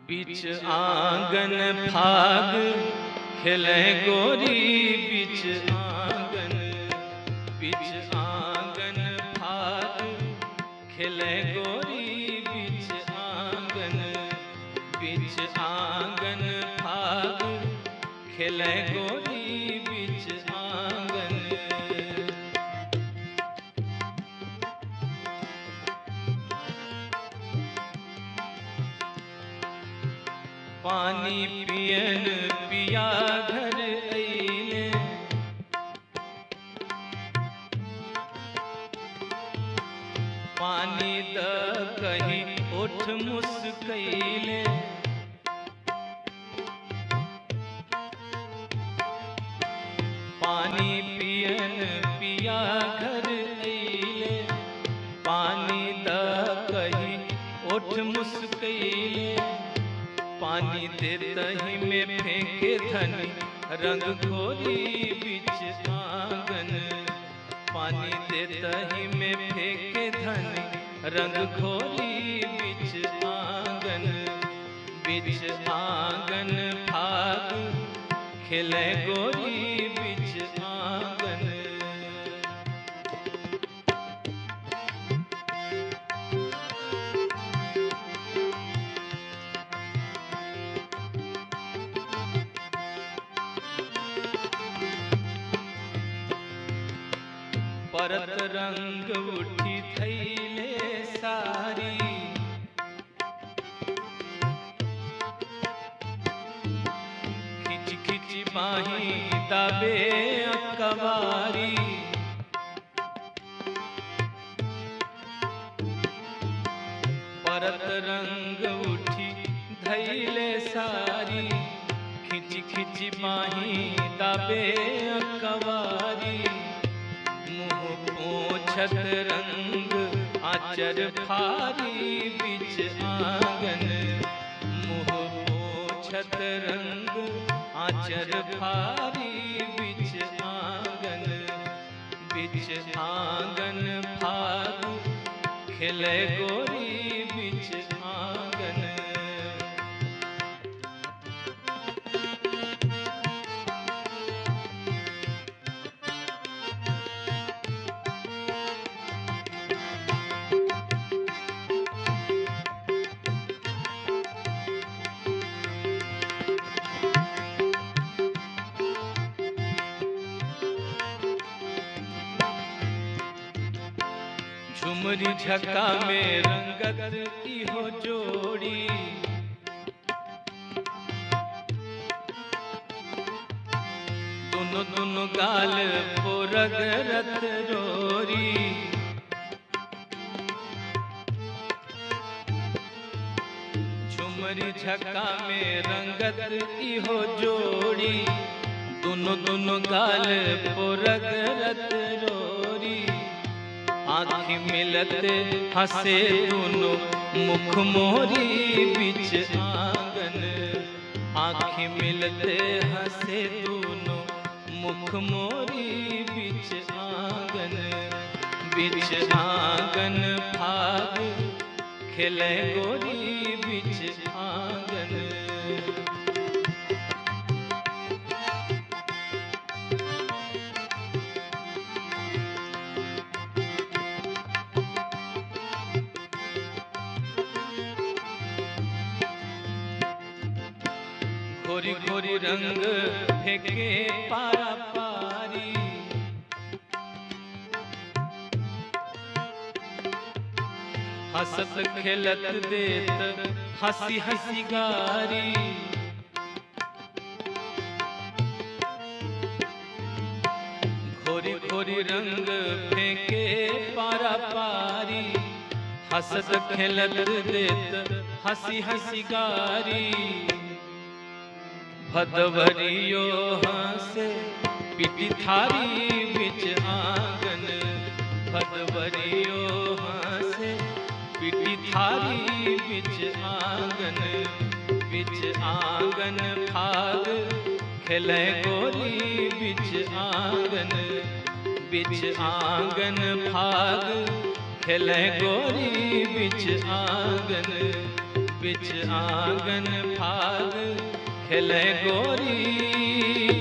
बीच आंगन फाग खेले गोरी बीच आंगन फाग खेले गोरी बीच आंगन फाग खेले गोरी बीच आंगन। पानी पियन पिया घर अइले, पानी द कहीं उठ मुस्कैले। पानी पियन पिया घर अइले, पानी द कहीं उठ मुस्कैले। पानी देतहि में फेंके धनी रंग घोरी बीच आंगन। पानी देतहि में फेंके धनी रंग घोरी बीच आंगन फाग खेले गोरी बीच आंगन। परत रंग उठी थैले सारी, खिच खिच बाही दाबे अकवारी। परत रंग उठी थैले सारी, खिच खिच बाही दाबे अकवारी। पोछत रंग आचर फारी बीच आंगन। मुँह पोछत रंग आचर फारी बीच आंगन फाग खेले गोरी बीच आंगन। झुमरी झका में रंगत इहो जोड़ी, दोनों गाल पोरग रत रोरी। झुमरी झका में रंगत इहो जोड़ी, दोनों गाल पोरग रत रोरी। आँखी मिलते हंसे दोनों मुख मोरी बीच आंगन। आँखी मिलते हंसे दोनों मुख मोरी बीच आंगन फाग खेले गोरी बीच आंगन। घोरी घोरी रंग फेंके पारा पारी, हंसत खेलत देत हंसी हंसी गारी। घोरी घोरी रंग फेंके पारा पारी, हंसत खेलत देत हंसी हंसी गारी। भदवरियो हंसे पिटी थारी बीच आंगन। भदवरियो हंसे पिटी थारी बीच आंगन फाग खेले गोरी बीच आंगन फाग खेले गोरी बीच आंगन। बिच आंगन फाग खेले गोरी।